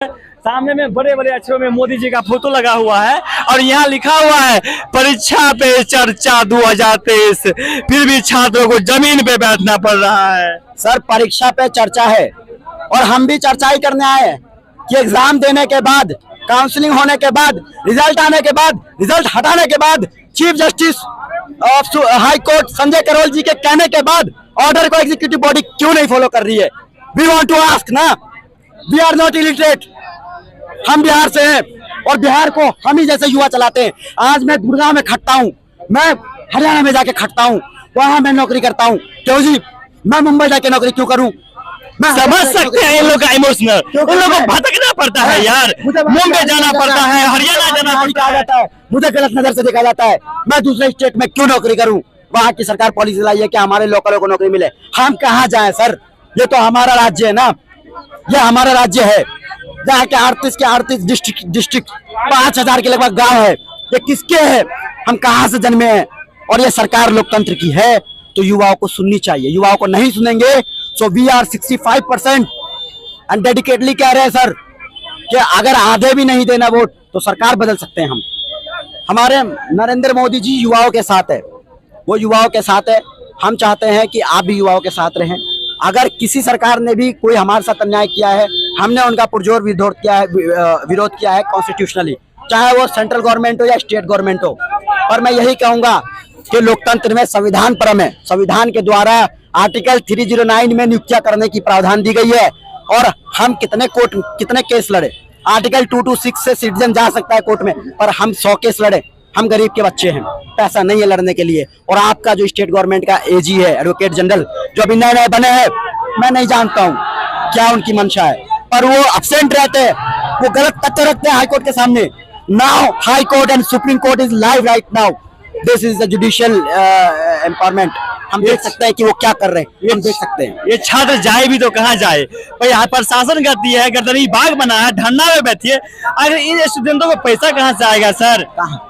सामने में बड़े बड़े अक्षरों में मोदी जी का फोटो लगा हुआ है और यहाँ लिखा हुआ है परीक्षा पे चर्चा 2023। फिर भी छात्रों को जमीन पे बैठना पड़ रहा है। सर परीक्षा पे चर्चा है और हम भी चर्चा ही करने आए हैं कि एग्जाम देने के बाद, काउंसलिंग होने के बाद, रिजल्ट आने के बाद, रिजल्ट हटाने के बाद, chief justice of high court Sanjay Karol ji के कहने के बाद ऑर्डर को एग्जीक्यूटिव बॉडी क्यों नहीं फॉलो कर रही है? वी वांट टू आस्क ना, वी आर नॉट इलिटरेट। हम बिहार से हैं और बिहार को हम ही जैसे युवा चलाते हैं। आज मैं गुड़गांव में खटता हूँ, मैं हरियाणा में जाके खटता हूँ, वहां मैं नौकरी करता हूँ। क्यों जी? मैं मुंबई जाके नौकरी क्यों करूँ? मैं समझ सकते हैं इन लोग का इमोशनल, इन लोगों को भटकना पड़ता है यार, मुंबई जाना पड़ता है, हरियाणा जाना पड़ता है, मुझे गलत नजर से देखा जाता है। मैं दूसरे स्टेट में क्यों नौकरी करूं? वहां की सरकार पॉलिसी लाई है कि हमारे लोकलों को नौकरी मिले। हम कहाँ जाएं सर? ये तो हमारा राज्य है ना, ये हमारा राज्य है जहाँ के 38 डिस्ट्रिक्ट 5000 के लगभग गाँव है। ये किसके है? हम कहाँ से जन्मे हैं? और ये सरकार लोकतंत्र की है तो युवाओं को सुननी चाहिए। युवाओं को नहीं सुनेंगे so we are 65% and dedicatedly कह रहे हैं सर कि अगर आधे भी नहीं देना वोट तो सरकार बदल सकते हैं हम। हमारे नरेंद्र मोदी जी युवाओं के साथ है, वो युवाओं के साथ है। हम चाहते हैं कि आप भी युवाओं के साथ रहें। अगर किसी सरकार ने भी कोई हमारे साथ अन्याय किया है, हमने उनका पुरजोर विरोध किया है कॉन्स्टिट्यूशनली, चाहे वो सेंट्रल गवर्नमेंट हो या स्टेट गवर्नमेंट हो। और मैं यही कहूंगा कि लोकतंत्र में संविधान परम है। संविधान के द्वारा आर्टिकल 309 में नियुक्तियां करने की प्रावधान दी गई है और हम कितने केस लड़े। आर्टिकल 226 से सिटीजन जा सकता है कोर्ट में, पर हम 100 केस लड़े। हम गरीब के बच्चे हैं, पैसा नहीं है लड़ने के लिए। और आपका जो स्टेट गवर्नमेंट का एजी है, एडवोकेट जनरल, जो अभी नए बने हैं, मैं नहीं जानता हूँ क्या उनकी मंशा है, पर वो अब्सेंट रहते हैं, वो गलत तथ्य रखते हैं हाईकोर्ट के सामने। Now high court and supreme court is live right now. This is the judicial empowerment. हम देख सकते हैं कि वो क्या कर रहे हैं, हम देख सकते हैं। ये छात्र जाए भी तो कहाँ जाए भाई? यहाँ प्रशासन करती है, गर्दनी बाग बना है, धरना में बैठिए। अगर इन स्टूडेंटों को पैसा कहाँ से आएगा सर?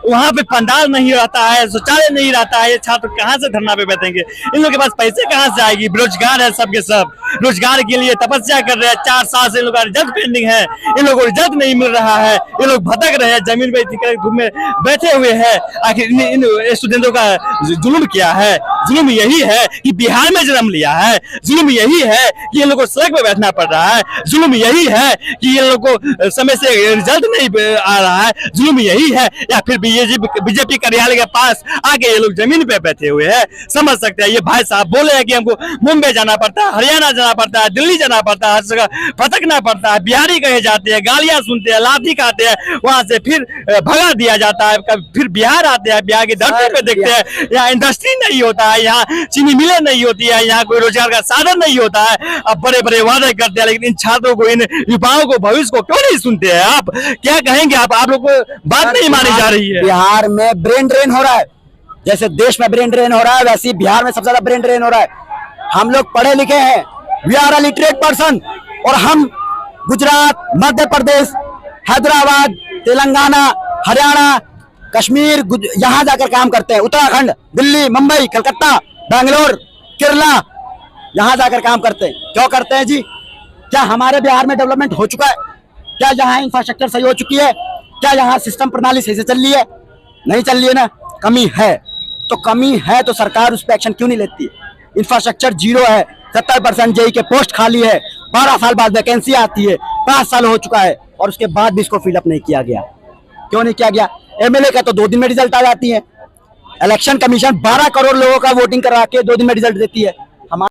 वहाँ पे पंडाल नहीं रहता है, शौचालय नहीं रहता है, ये छात्र कहाँ से धरना पे बैठेंगे? इन लोगों के पास पैसे कहाँ से आएगी? बेरोजगार है सबके सब, रोजगार के लिए तपस्या कर रहे हैं। 4 साल से इन लोग का रिजल्ट पेंडिंग है, इन लोगों को रिजल्ट नहीं मिल रहा है, ये लोग भटक रहे हैं, जमीन पे धूप में बैठे हुए हैं। आखिर इन स्टूडेंटों का जुल्म क्या है? जुल्म यही है कि बिहार में जन्म लिया है, जुल्म यही है कि इन लोगों को सड़क पे बैठना पड़ रहा है, जुल्म यही है कि इन लोगों को समय से रिजल्ट नहीं आ रहा है, जुल्म यही है या फिर बीजेपी कार्यालय के पास आके ये लोग जमीन पे बैठे हुए हैं। समझ सकते हैं, ये भाई साहब बोले हैं कि हमको मुंबई जाना पड़ता है, हरियाणा जाना पड़ता है, दिल्ली जाना पड़ता है, हर जगह भटकना पड़ता है, बिहारी कहे जाते हैं, गालियां सुनते हैं, लाठी खाते हैं, वहां से फिर भगा दिया जाता है, फिर बिहार आते हैं, बिहार की धरती पे देखते हैं यहाँ इंडस्ट्री नहीं होता है, यहाँ चीनी मिलें नहीं होती है, यहाँ कोई रोजगार का साधन नहीं होता है। अब बड़े बड़े वादे करते हैं, लेकिन इन छात्रों को, इन युवाओं को, भविष्य को क्यों नहीं सुनते हैं? आप क्या कहेंगे? आप लोग को बात नहीं मानी जा रही है। बिहार में ब्रेन ड्रेन हो रहा है, जैसे देश में ब्रेन ड्रेन हो रहा है वैसे बिहार में सबसे ज्यादा ब्रेन ड्रेन हो रहा है। हम लोग पढ़े लिखे हैं, we are a literate person, और हम गुजरात, मध्य प्रदेश, हैदराबाद, तेलंगाना, हरियाणा, कश्मीर, यहाँ जाकर काम करते हैं। उत्तराखंड, दिल्ली, मुंबई, कलकत्ता, बेंगलोर, केरला, यहाँ जाकर काम करते हैं। क्यों करते हैं जी? क्या हमारे बिहार में डेवलपमेंट हो चुका है? क्या यहाँ इंफ्रास्ट्रक्चर सही हो चुकी है? क्या यहाँ सिस्टम प्रणाली सही से चल रही है? नहीं चल रही है ना, कमी है। तो कमी है तो सरकार उस पर एक्शन क्यों नहीं लेती है? इंफ्रास्ट्रक्चर जीरो है, 70% जेई के पोस्ट खाली है, 12 साल बाद वैकेंसी आती है, 5 साल हो चुका है और उसके बाद भी इसको फिलअप नहीं किया गया। क्यों नहीं किया गया? एमएलए का तो 2 दिन में रिजल्ट आ जाती है। इलेक्शन कमीशन 12 करोड़ लोगों का वोटिंग करा के 2 दिन में रिजल्ट देती है।